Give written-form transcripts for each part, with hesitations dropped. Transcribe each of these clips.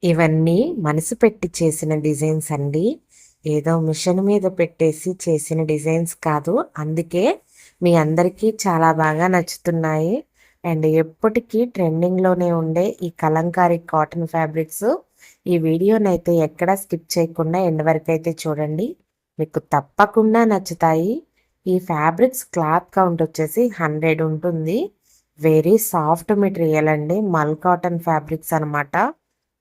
ఇవన్నీ మనసు పెట్టి చేసిన డిజైన్స్ అండి. ఏదో మిషన్ మీద పెట్టేసి చేసిన డిజైన్స్ కాదు. అందుకే మీ అందరికీ చాలా బాగా నచ్చుతున్నాయి. అండ్ ఎప్పటికీ ట్రెండింగ్‌లోనే ఉండే ఈ కలంకారీ కాటన్ ఫ్యాబ్రిక్స్ ఈ వీడియోనైతే ఎక్కడా స్కిప్ చేయకుండా ఎండ్ వరకైతే చూడండి. మీకు తప్పకుండా నచ్చుతాయి. ఈ ఫ్యాబ్రిక్స్ క్లాత్ కౌంట్ వచ్చేసి 100 ఉంటుంది. వెరీ సాఫ్ట్ మెటీరియల్ అండి. మల్ కాటన్ ఫ్యాబ్రిక్స్ అనమాట.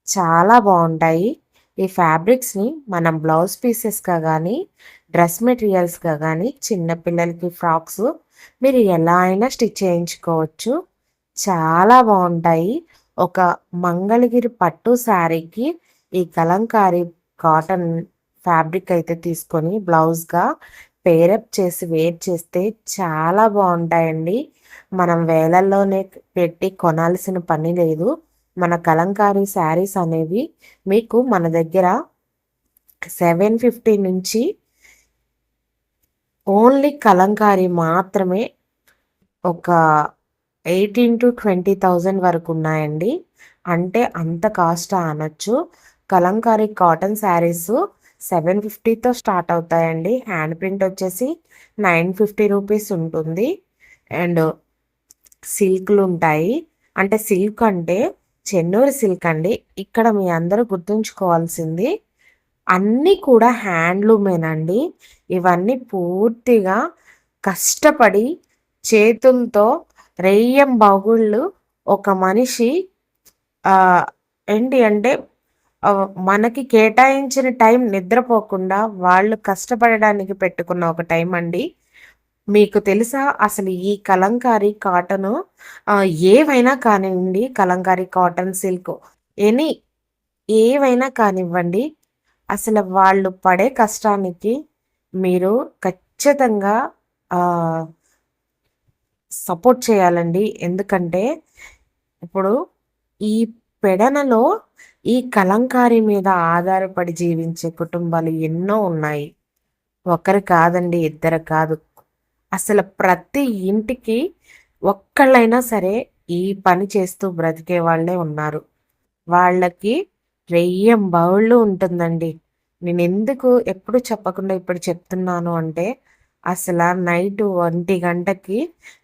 చాలా బాగుంటాయి. ఈ ఫ్యాబ్రిక్స్‌ని మనం బ్లౌజ్ పీసెస్‌గా గానీ, డ్రెస్ మెటీరియల్స్‌గా గానీ, చిన్న పిల్లలకి ఫ్రాక్స్ మీరు ఎలా అయినా స్టిచ్ చేయించుకోవచ్చు. చాలా బాగుంటాయి. ఒక మంగళగిరి పట్టు శారీకి ఈ కలంకారీ కాటన్ ఫ్యాబ్రిక్ అయితే తీసుకొని బ్లౌజ్‌గా పేరప్ చేసి వేర్ చేస్తే చాలా బాగుంటాయండి. మనం వేలల్లోనే పెట్టి కొనాల్సిన పని లేదు. మన కలంకారీ శారీస్ అనేవి మీకు మన దగ్గర 750 నుంచి ఓన్లీ కలంకారీ మాత్రమే ఒక 18,000-20,000 వరకు ఉన్నాయండి. అంటే అంత కాస్ట్ అనొచ్చు. కలంకారీ కాటన్ శారీస్ 750తో స్టార్ట్ అవుతాయండి. హ్యాండ్ ప్రింట్ వచ్చేసి 950 రూపీస్ ఉంటుంది. అండ్ సిల్క్లు ఉంటాయి. అంటే సిల్క్ అంటే చెన్నూరు సిల్క్ అండి. ఇక్కడ మీ అందరూ గుర్తుంచుకోవాల్సింది అన్నీ కూడా హ్యాండ్లూమేనండి. ఇవన్నీ పూర్తిగా కష్టపడి చేతులతో రెయ్యంబగుళ్ళు ఒక మనిషి ఏంటి అంటే మనకి కేటాయించిన టైం నిద్రపోకుండా వాళ్ళు కష్టపడడానికి పెట్టుకున్న ఒక టైం అండి. మీకు తెలుసా అసలు ఈ కలంకారీ కాటను ఏవైనా కానివ్వండి, కలంకారీ కాటన్, సిల్క్ ఎనీ ఏవైనా కానివ్వండి, అసలు వాళ్ళు పడే కష్టానికి మీరు ఖచ్చితంగా సపోర్ట్ చేయాలండి. ఎందుకంటే ఇప్పుడు ఈ పెడనలో ఈ కలంకారీ మీద ఆధారపడి జీవించే కుటుంబాలు ఎన్నో ఉన్నాయి. ఒకరు కాదండి, ఇద్దరు కాదు. అసలు ప్రతి ఇంటికి ఒక్కళ్ళైనా సరే ఈ పని చేస్తూ బ్రతికే వాళ్ళే ఉన్నారు. వాళ్ళకి రెయ్యంబౌళ్ళు ఉంటుందండి. నేనెందుకు ఎప్పుడు చెప్పకుండా ఇప్పుడు చెప్తున్నాను అంటే, అసల నైటు 1 గంటకి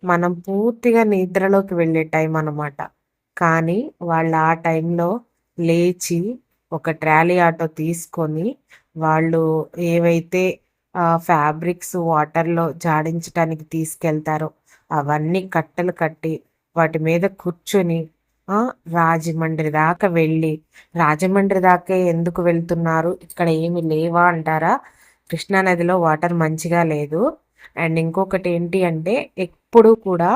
మనం పూర్తిగా నిద్రలోకి వెళ్ళే టైం అనమాట. కానీ వాళ్ళు ఆ టైంలో లేచి ఒక ట్రాలీ ఆటో తీసుకొని వాళ్ళు ఏవైతే ఫ్యాబ్రిక్స్ వాటర్‌లో జాడించటానికి తీసుకెళ్తారో అవన్నీ కట్టలు కట్టి వాటి మీద కూర్చొని రాజమండ్రి దాకా వెళ్ళి, రాజమండ్రి దాకే ఎందుకు వెళ్తున్నారు? ఇక్కడ ఏమి లేవా అంటారా? కృష్ణా నదిలో వాటర్ మంచిగా లేదు. అండ్ ఇంకొకటి ఏంటి అంటే ఎప్పుడు కూడా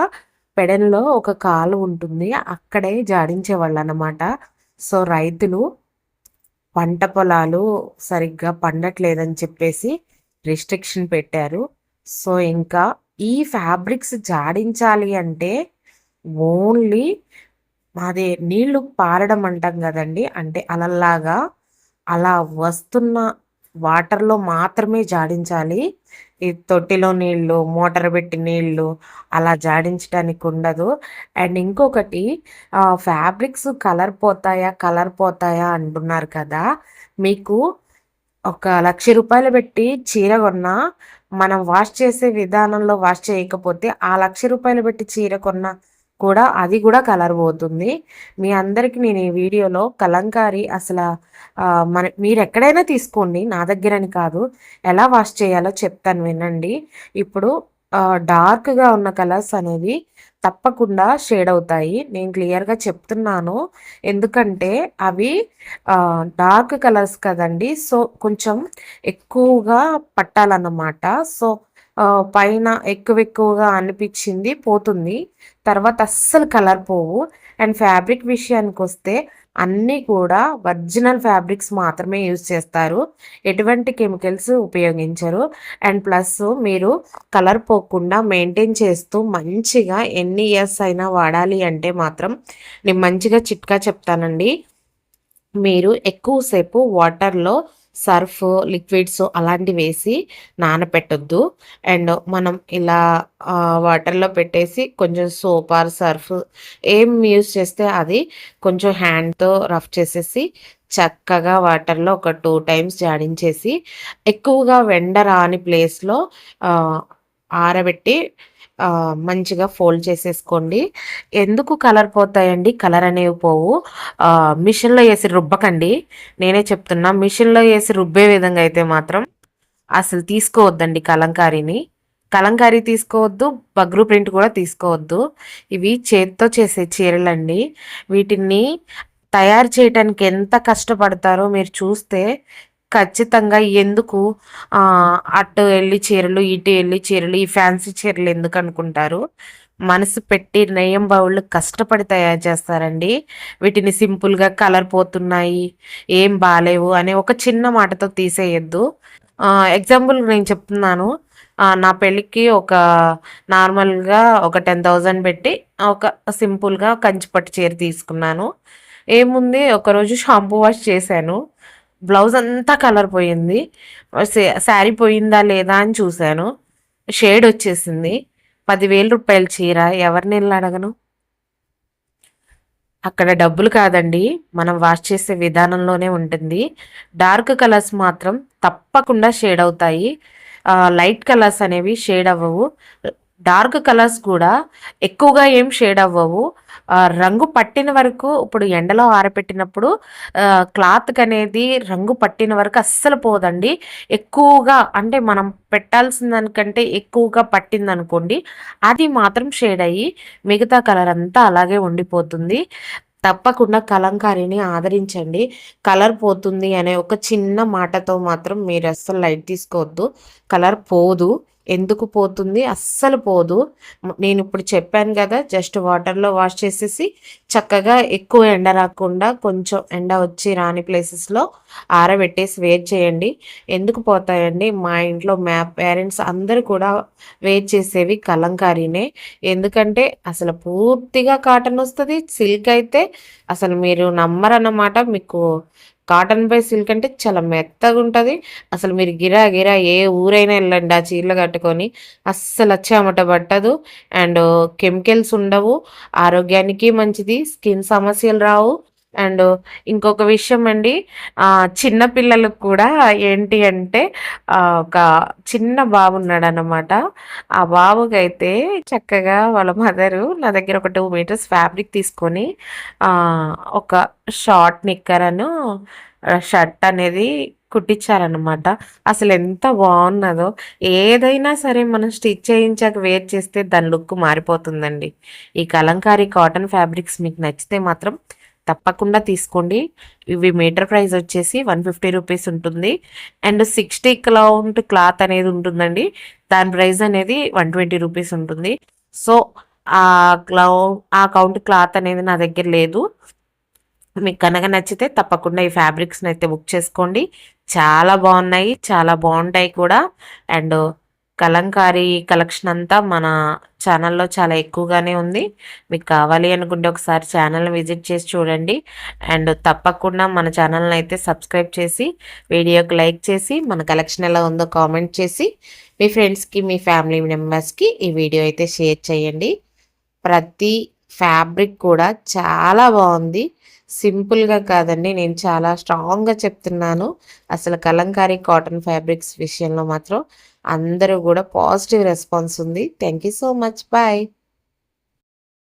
పెడెనలో ఒక కాలువ ఉంటుంది. అక్కడే జాడించేవాళ్ళనమాట. సో, రైతులు పంట పొలాలు సరిగ్గా పండట్లేదని చెప్పేసి రిస్ట్రిక్షన్ పెట్టారు. సో, ఇంకా ఈ ఫ్యాబ్రిక్స్ జాడించాలి అంటే ఓన్లీ అదే నీళ్లు పారడం అంటాం గదండీ! అంటే అలల్లాగా అలా వస్తున్న వాటర్‌లో మాత్రమే జాడించాలి. ఈ తొట్టిలో నీళ్ళు, మోటార్ పెట్టి నీళ్ళు అలా జాడించటానికి ఉండదు. అండ్ ఇంకొకటి ఫ్యాబ్రిక్స్ కలర్ పోతాయా అంటున్నారు కదా! మీకు ఒక 1,00,000 పెట్టి చీర కొన్నా, మనం వాష్ చేసే విధానంలో వాష్ చేయకపోతే, ఆ 1,00,000 పెట్టి చీర కొన్నా కూడా అది కూడా కలర్ పోతుంది. మీ అందరికి నేను ఈ వీడియోలో కలంకారీ మీరెక్కడైనా తీసుకోండి, నా దగ్గరని కాదు. ఎలా వాష్ చేయాలో చెప్తాను వినండి. ఇప్పుడు డార్క్‌గా ఉన్న కలర్స్ అనేవి తప్పకుండా షేడ్ అవుతాయి. నేను క్లియర్‌గా చెప్తున్నాను. ఎందుకంటే అవి డార్క్ కలర్స్ కదండీ! సో, కొంచెం ఎక్కువగా పట్టాలన్నమాట. సో, పైన ఎక్కువగా అనిపిచ్చింది పోతుంది. తర్వాత అస్సలు కలర్ పోవు. అండ్ ఫ్యాబ్రిక్ విషయానికొస్తే అన్నీ కూడా ఒరిజినల్ ఫ్యాబ్రిక్స్ మాత్రమే యూజ్ చేస్తారు. ఎటువంటి కెమికల్స్ ఉపయోగించరు. అండ్ ప్లస్ మీరు కలర్ పోకుండా మెయింటైన్ చేస్తూ మంచిగా ఎన్ని ఇయర్స్ అయినా వాడాలి అంటే మాత్రం నేను మంచిగా చిట్కా చెప్తానండి. మీరు ఎక్కువ సేపు వాటర్‌లో సర్ఫ్, లిక్విడ్స్ అలాంటివి వేసి నానపెట్టొద్దు. అండ్ మనం ఇలా వాటర్‌లో పెట్టేసి కొంచెం సోప్ ఆర్ సర్ఫ్ ఏం యూజ్ చేస్తే అది కొంచెం హ్యాండ్‌తో రఫ్ చేసేసి చక్కగా వాటర్‌లో ఒక 2 టైమ్స్ జాడించేసి ఎక్కువగా ఎండ రాని ప్లేస్‌లో ఆహ్, ఆరబెట్టి మంచిగా ఫోల్డ్ చేసేసుకోండి. ఎందుకు కలర్ పోతాయండి? కలర్ అనేవి పోవు. మిషన్‌లో ఏసి రుబ్బకండి. నేనే చెప్తున్నా. మిషన్‌లో ఏసి రుబ్బే విధంగా అయితే మాత్రం అసలు తీసుకోవద్దండి కలంకారీని. కలంకారీ తీసుకోవద్దు, బగ్రు ప్రింట్ కూడా తీసుకోవద్దు. ఇవి చేత్తో చేసే చీరలండి. వీటిని తయారు చేయటానికి ఎంత కష్టపడతారో మీరు చూస్తే ఖచ్చితంగా ఎందుకు అటు ఎళ్లి చీరలు, ఇటు ఎళ్లి చీరలు, ఈ ఫ్యాన్సీ చీరలు ఎందుకనుకుంటారు. మనసు పెట్టి నెయ్యం బౌళ్ళు కష్టపడి తయారు చేస్తారండి. వీటిని సింపుల్‌గా కలర్ పోతున్నాయి, ఏం బాలేవు అనే ఒక చిన్న మాటతో తీసేయొద్దు. ఎగ్జాంపుల్ నేను చెప్తున్నాను. నా పెళ్ళికి ఒక నార్మల్‌గా ఒక 10,000 పెట్టి ఒక సింపుల్‌గా కంచిపట్టు చీర తీసుకున్నాను. ఏముంది ఒకరోజు షాంపూ వాష్ చేశాను. బ్లౌజ్ అంతా కలర్ పోయింది. శారీ పోయిందా లేదా అని చూసాను. షేడ్ వచ్చేసింది. రూ. 10,000 చీర ఎవరినెళ్లి అడగను? అక్కడ డబ్బులు కాదండి. మనం వాష్ చేసే విధానంలోనే ఉంటుంది. డార్క్ కలర్స్ మాత్రం తప్పకుండా షేడ్ అవుతాయి. లైట్ కలర్స్ అనేవి షేడ్ అవ్వవు. డార్క్ కలర్స్ కూడా ఎక్కువగా ఏం షేడ్ అవ్వవు. రంగు పట్టిన వరకు ఇప్పుడు ఎండలో ఆరబెట్టినప్పుడు క్లాత్‌కనేది రంగు పట్టిన వరకు అస్సలు పోదండి. ఎక్కువగా అంటే మనం పెట్టాల్సిన దానికంటే ఎక్కువగా పట్టిందనుకోండి, అది మాత్రం షేడ్ అయ్యి మిగతా కలర్ అంతా అలాగే ఉండిపోతుంది. తప్పకుండా కలంకారీని ఆదరించండి. కలర్ పోతుంది అనే ఒక చిన్న మాటతో మాత్రం మీరు అస్సలు లైట్ తీసుకోవద్దు. కలర్ పోదు. ఎందుకు పోతుంది? అస్సలు పోదు. నేనిప్పుడు చెప్పాను గదా! జస్ట్ వాటర్‌లో వాష్ చేసేసి చక్కగా ఎక్కువ ఎండ రాకుండా కొంచెం ఎండ వచ్చి రాని ప్లేసెస్‌లో ఆరబెట్టేసి వేరు చేయండి. ఎందుకు పోతాయండి? మా ఇంట్లో పేరెంట్స్ అందరూ కూడా వేరు చేసేవి కలంకారీనే. ఎందుకంటే అసలు పూర్తిగా కాటన్ వస్తది. సిల్క్ అయితే అసలు మీరు నమ్మరన్నమాట. మీకు కాటన్ బై సిల్క్ అంటే చాలా మెత్తగుంటది. అసలు మీరు గిరా గిరా ఏ ఊరైనా ఎళ్ళండి ఆ చీరలు కట్టుకొని. అస్సలు చెమట పట్టదు. అండ్ కెమికల్స్ ఉండవు. ఆరోగ్యానికి మంచిది. స్కిన్ సమస్యలు రావు. అండ్ ఇంకొక విషయం అండి, చిన్న పిల్లలకు కూడా ఏంటి అంటే ఒక చిన్న బాబున్నాడనమాట. ఆ బాబుకైతే చక్కగా వాళ్ళ మదరు నా దగ్గర ఒక 2 మీటర్స్ ఫ్యాబ్రిక్ తీసుకొని ఒక షార్ట్ నిక్కరను షర్ట్ అనేది కుట్టిచ్చారనమాట. అసలెంత బావున్నదో! ఏదైనా సరే మనం స్టిచ్ చేయించాక వేర్ చేస్తే దాని లుక్ మారిపోతుందండి. ఈ కలంకారీ కాటన్ ఫ్యాబ్రిక్స్ మీకు నచ్చితే మాత్రం తప్పకుండా తీసుకోండి. ఇవి మీటర్ ప్రైస్ వచ్చేసి రూ. 150 ఉంటుంది. అండ్ 60 కౌంట్ క్లాత్ అనేది ఉంటుందండి. దాని ప్రైస్ అనేది రూ. 120 ఉంటుంది. సో, ఆ క్లౌ ఆ కౌంట్ క్లాత్ అనేది నా దగ్గర లేదు. మీకు గనక నచ్చితే తప్పకుండా ఈ ఫ్యాబ్రిక్స్‌నైతే బుక్ చేసుకోండి. చాలా బావున్నాయి. చాలా బావుంటాయి కూడా. అండ్ కలంకారీ కలెక్షన్ అంతా మన ఛానల్‌లో చాలా ఎక్కువగానే ఉంది. మీకు కావాలి అనుకుంటే ఒకసారి ఛానల్‌ని విజిట్ చేసి చూడండి. అండ్ తప్పకుండా మన ఛానల్‌ని అయితే సబ్స్క్రైబ్ చేసి, వీడియోకి లైక్ చేసి, మన కలెక్షన్ ఎలా ఉందో కామెంట్ చేసి, మీ ఫ్రెండ్స్‌కి, మీ ఫ్యామిలీ మెంబర్స్‌కి ఈ వీడియో అయితే షేర్ చేయండి. ప్రతి ఫ్యాబ్రిక్ కూడా చాలా బావుంది. సింపుల్‌గా కాదండి. నేను చాలా స్ట్రాంగ్‌గా చెప్తున్నాను. అసలు కలంకారీ కాటన్ ఫ్యాబ్రిక్స్ విషయంలో మాత్రం అందరూ గూడా పాజిటివ్ రెస్పాన్స్ ఉంది. Thank you so much. Bye.